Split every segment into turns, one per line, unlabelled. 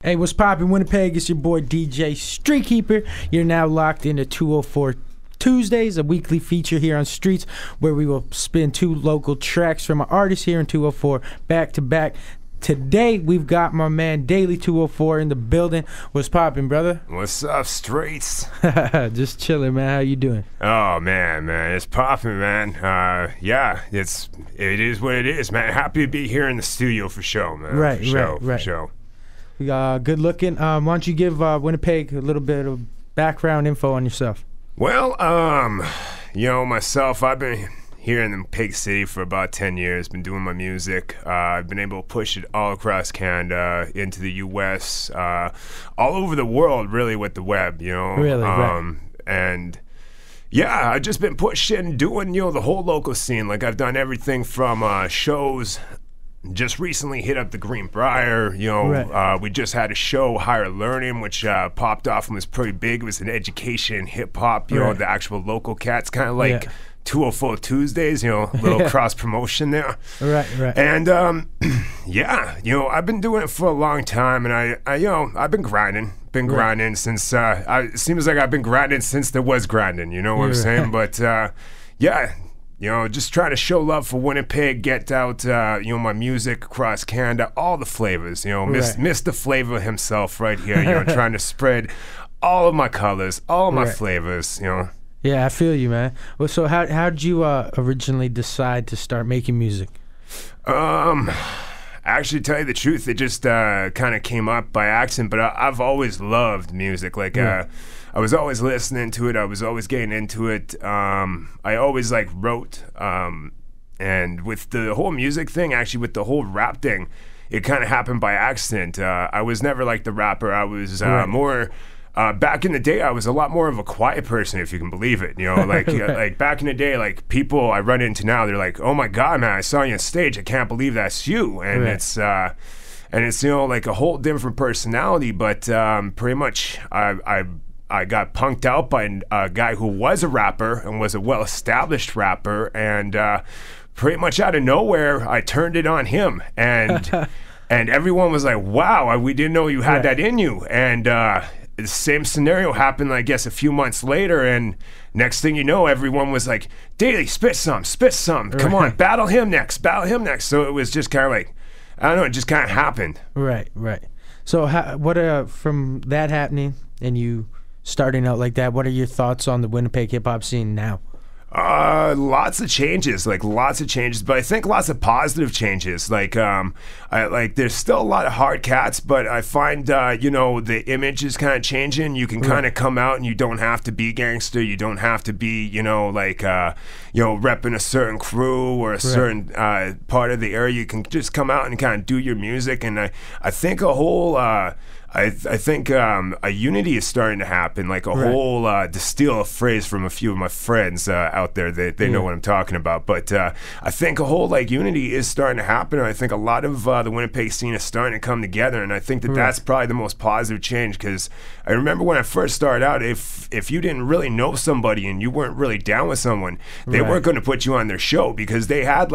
Hey, what's poppin', Winnipeg? It's your boy DJ Streetkeeper. You're now locked into 204 Tuesdays, a weekly feature here on Streetz, where we will spin two local tracks from an artist here in 204 back to back. Today, we've got my man Daily 204 in the building. What's poppin', brother?
What's up, Streetz?
Just chilling, man. How you doing?
Oh, man, it's poppin', man. Yeah, it is what it is, man. Happy to be here in the studio for show, man.
Right.
For show.
Good looking. Why don't you give Winnipeg a little bit of background info on yourself?
Well, myself, I've been here in the big city for about 10 years, been doing my music. I've been able to push it all across Canada, into the U.S., all over the world, really, with the web,
Really, right.
And yeah, I've just been pushing, doing, the whole local scene. Like, I've done everything from shows. Just recently hit up the Greenbrier,
Right.
We just had a show, Higher Learning, which popped off and was pretty big. It was an education, hip-hop,
Right.
the actual local cats, kind of like
Yeah.
204 Tuesdays, little cross-promotion there.
Right.
And, yeah, I've been doing it for a long time, and I've been grinding. Grinding since, it seems like I've been grinding since there was grinding, you know what I'm saying? But, yeah. Just trying to show love for Winnipeg, get out, my music across Canada, all the flavors,
Right.
Mr. Flavor himself right here, trying to spread all of my colors, all of my
Right.
flavors,
Yeah, I feel you, man. Well, so how'd you originally decide to start making music?
Actually, to tell you the truth, it just kind of came up by accident, but I've always loved music. Like, I was always listening to it. I was always getting into it. I always, wrote. And with the whole music thing, actually, with the whole rap thing, it kind of happened by accident. I was never like the rapper. I was
Right.
more... back in the day, I was a lot more of a quiet person, if you can believe it. Like like back in the day, like people I run into now, they're like, "Oh my God, man, I saw you on stage. I can't believe that's you." And
Right.
it's like a whole different personality. But pretty much, I got punked out by a guy who was a rapper and was a well-established rapper, and pretty much out of nowhere, I turned it on him, and and everyone was like, "Wow, we didn't know you had
Right.
that in you," and. The same scenario happened, I guess, a few months later, and next thing you know, everyone was like, "Daily, spit some, come on, battle him next." So it was just kind of like, I don't know, it just kind of happened.
Right. So from that happening and you starting out like that, what are your thoughts on the Winnipeg hip-hop scene now?
Lots of changes, but I think lots of positive changes. There's still a lot of hard cats, but I find, the image is kind of changing. You can kind of come out and you don't have to be gangster. You don't have to be, repping a certain crew or a certain part of the area. You can just come out and kind of do your music. And I think a whole, I think a unity is starting to happen, like a whole, to steal a phrase from a few of my friends out there, they know what I'm talking about. But I think a whole unity is starting to happen, and I think a lot of the Winnipeg scene is starting to come together, and I think that's probably the most positive change, because I remember when I first started out, if you didn't really know somebody and you weren't really down with someone, they weren't going to put you on their show, because they had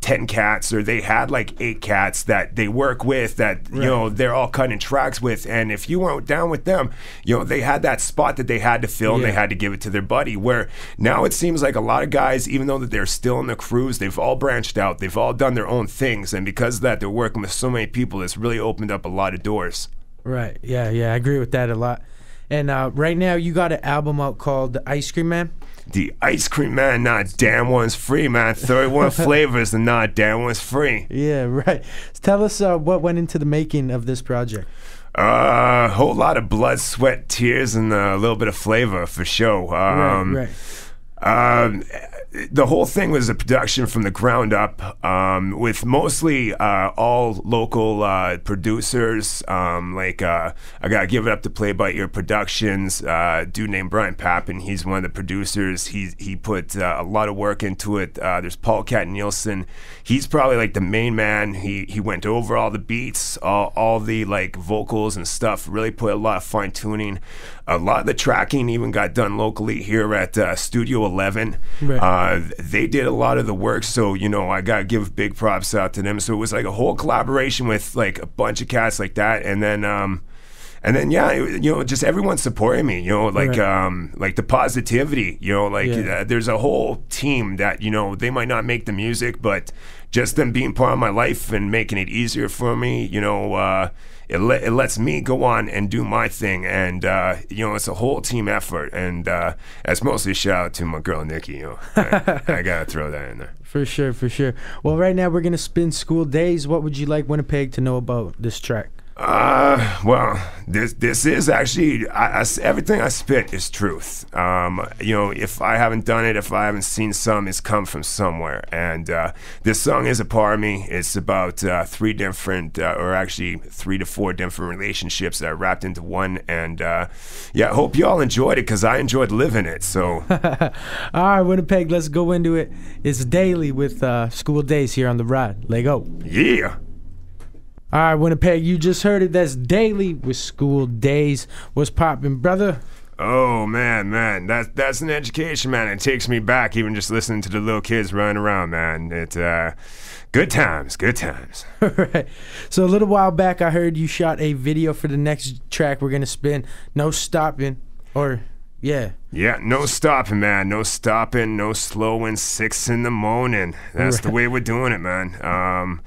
10 cats, or they had 8 cats that they work with, that they're all cutting tracks with. And if you weren't down with them, they had that spot that they had to fill, and they had to give it to their buddy. Where now it seems like a lot of guys, even though that they're still in the crews, they've all branched out, they've all done their own things, and because of that, they're working with so many people. It's really opened up a lot of doors.
Right. Yeah, I agree with that a lot. And right now you got an album out called The Ice Cream Man.
The Ice Cream Man, not damn one's free, man. 31 flavors, and not damn one's free.
Yeah, right. Tell us what went into the making of this project.
A whole lot of blood, sweat, tears, and a little bit of flavor for sure.
Right.
The whole thing was a production from the ground up, with mostly all local producers. I gotta give it up to Play by Ear Productions. Dude named Brian Pappin, he's one of the producers. He put a lot of work into it. There's Paul Cat Nielsen. He's probably the main man. He went over all the beats, all the vocals and stuff. Really put a lot of fine tuning. A lot of the tracking even got done locally here at Studio 11.
Right.
They did a lot of the work, so I gotta give big props out to them. So it was a whole collaboration with a bunch of cats like that, and then and then yeah, just everyone supporting me, like like the positivity, like there's a whole team that they might not make the music, but just them being part of my life and making it easier for me, it lets me go on and do my thing, and it's a whole team effort, and that's mostly a shout out to my girl Nikki. I gotta throw that in there.
For sure, for sure. Well, right now we're gonna spin School Days. What would you like Winnipeg to know about this track?
Well, this is actually everything I spit is truth. If I haven't done it, if I haven't seen some, it's come from somewhere. And this song is a part of me. It's about 3 different, or actually 3 to 4 different relationships that are wrapped into one. And yeah, I hope y'all enjoyed it because I enjoyed living it. So,
all right, Winnipeg, let's go into it. It's Daily with School Days here on the ride. Let go.
Yeah.
All right, Winnipeg, you just heard it. That's Daily with School Days. What's poppin', brother?
Oh, man, that's an education, man. It takes me back even just listening to the little kids running around, man. It's good times.
All right. So a little while back, I heard you shot a video for the next track we're going to spin, No Stopping, or... Yeah,
no stopping, man. No stopping, no slowing, 6 in the morning. That's the way we're doing it, man.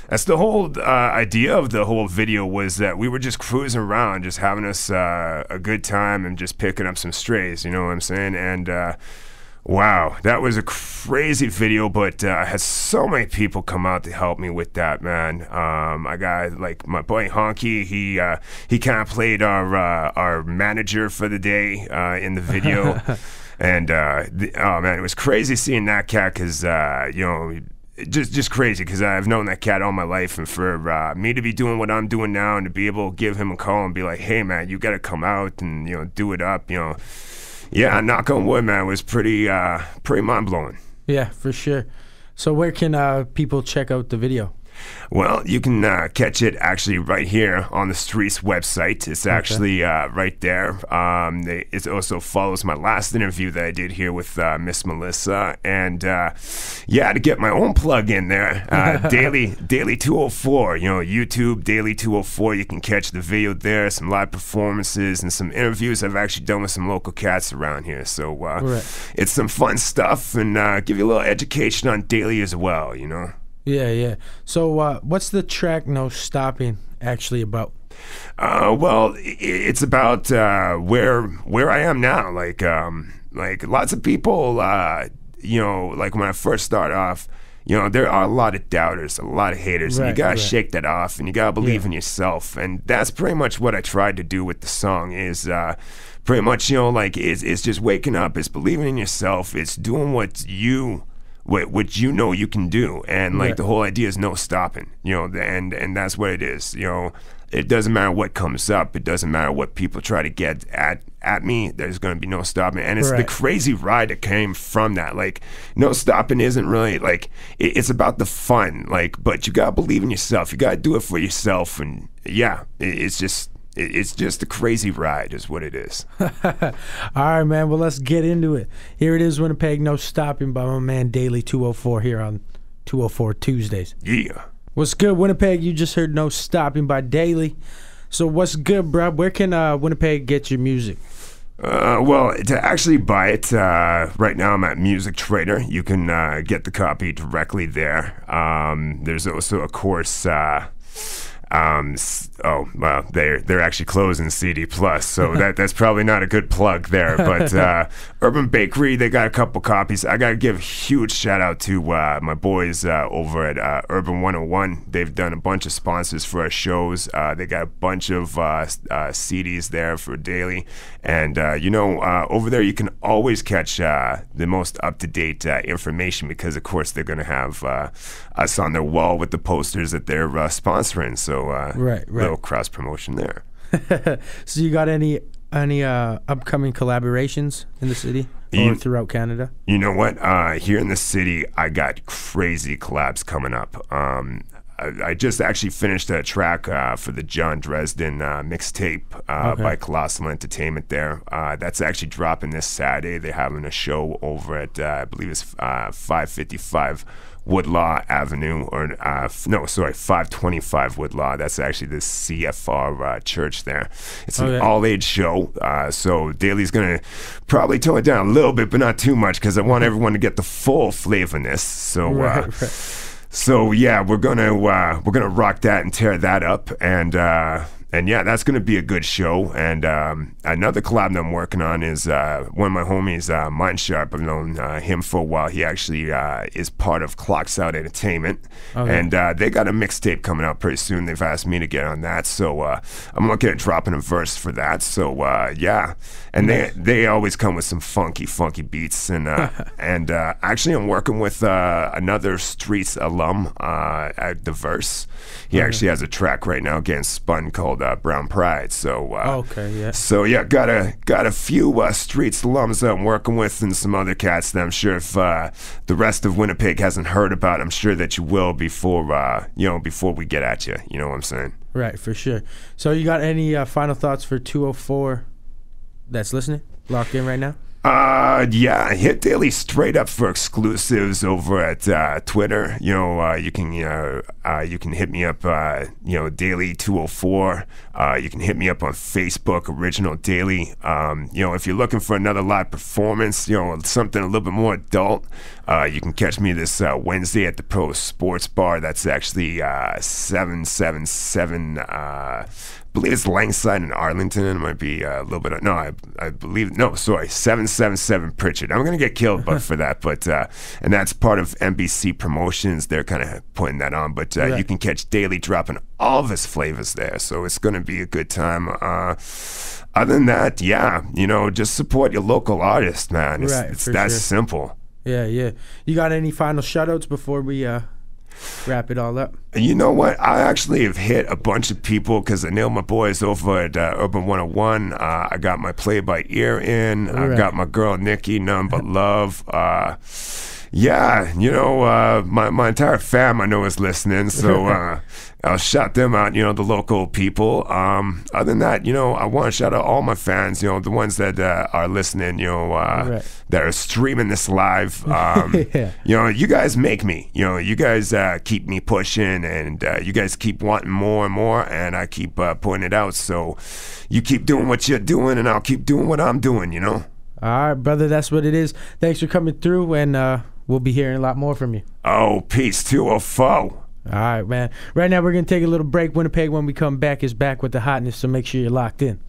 That's the whole idea of the whole video, was that we were just cruising around, just having us a good time and just picking up some strays, you know what I'm saying? And wow, that was a crazy video, but I had so many people come out to help me with that, man. I got like my boy Honky. He kind of played our manager for the day in the video, and oh man, it was crazy seeing that cat because just crazy because I've known that cat all my life, and for me to be doing what I'm doing now and to be able to give him a call and be like, hey man, you got to come out and do it up, Yeah, knock on wood, man. It was pretty mind-blowing. Yeah,
for sure. So where can people check out the video?
Well, you can catch it actually right here on the Streetz website. It's actually right there. It also follows my last interview that I did here with Miss Melissa. And yeah, to get my own plug in there, Daily 204, YouTube Daily 204. You can catch the video there, some live performances and some interviews I've actually done with some local cats around here. So it's some fun stuff, and give you a little education on Daily as well,
Yeah. So what's the track No Stopping actually about?
Well, it's about where I am now. Like lots of people, like when I first start off, there are a lot of doubters, a lot of haters, and you gotta shake that off, and you gotta believe in yourself, and that's pretty much what I tried to do with the song. Is pretty much it's just waking up, it's believing in yourself, it's doing what you can do, and the whole idea is no stopping, and that's what it is. It doesn't matter what comes up, it doesn't matter what people try to get at me, there's going to be no stopping. And it's the crazy ride that came from that. No stopping isn't really it's about the fun, but you gotta believe in yourself, you gotta do it for yourself, and yeah, it's just a crazy ride is what it is.
All right, man. Well, let's get into it. Here it is, Winnipeg, No Stopping by my man Daily 204 here on 204 Tuesdays.
Yeah.
What's good, Winnipeg? You just heard No Stopping by Daily. So what's good, bro? Where can Winnipeg get your music?
Well, to actually buy it, right now I'm at Music Trader. You can get the copy directly there. There's also, of course... oh well, they're actually closing CD Plus, so that's probably not a good plug there. But Urban Bakery, they got a couple copies. I gotta give a huge shout out to my boys over at Urban 101. They've done a bunch of sponsors for our shows. They got a bunch of CDs there for Daily, and over there you can always catch the most up-to-date information, because of course they're gonna have us on their wall with the posters that they're sponsoring. So little cross promotion there.
So you got any upcoming collaborations in the city or throughout Canada?
You know what? Here in the city, I got crazy collabs coming up. I just actually finished a track for the John Dresden mixtape by Colossal Entertainment there. That's actually dropping this Saturday. They're having a show over at, I believe it's 555 Woodlaw Avenue, or no, sorry, 525 Woodlaw. That's actually the CFR church there. It's an all-age show, so Daly's gonna probably tone it down a little bit, but not too much, because I want everyone to get the full flavorness. So. So yeah, we're gonna rock that and tear that up, and yeah, that's gonna be a good show. And another collab that I'm working on is one of my homies, Mind Sharp. I've known him for a while. He actually is part of Clocks Out Entertainment, and they got a mixtape coming out pretty soon. They've asked me to get on that, so I'm looking at dropping a verse for that. So yeah, and they always come with some funky beats, and and actually I'm working with another Streetz alum at the verse. He actually has a track right now getting spun called Brown Pride. So so yeah, got a few Streetz alums that I'm working with, and some other cats that I'm sure if the rest of Winnipeg hasn't heard about, I'm sure that you will before before we get at you. You know what I'm saying? Right,
for sure. So you got any final thoughts for 204 that's listening, locked in right now?
Yeah, hit Daily straight up for exclusives over at Twitter. You can hit me up, Daily 204. You can hit me up on Facebook, Original Daily. If you're looking for another live performance, something a little bit more adult, you can catch me this Wednesday at the Pro Sports Bar. That's actually 777. I believe it's Langside in Arlington. It might be a little bit. No, I believe. No, sorry, 777 Pritchard. I'm gonna get killed, but for that. But and that's part of NBC Promotions. They're kind of putting that on. But you can catch Daily dropping all of his flavors there. So it's gonna be a good time. Other than that, yeah, just support your local artist, man. It's that simple.
Yeah. You got any final shoutouts before we wrap it all up?
You know what? I actually have hit a bunch of people because I nailed my boys over at Urban 101. I got my Play by Ear in. I got my girl Nikki, None But Love. Yeah, my entire fam I know is listening, so I'll shout them out, the local people. Other than that, I want to shout out all my fans, the ones that are listening, that are streaming this live. You guys make me, you guys keep me pushing, and you guys keep wanting more and more, and I keep putting it out. So you keep doing what you're doing, and I'll keep doing what I'm doing, All
right, brother, that's what it is. Thanks for coming through, and we'll be hearing a lot more from you.
Oh, peace, 204.
All right, man. Right now, we're going to take a little break. Winnipeg, when we come back, is back with the hotness, so make sure you're locked in.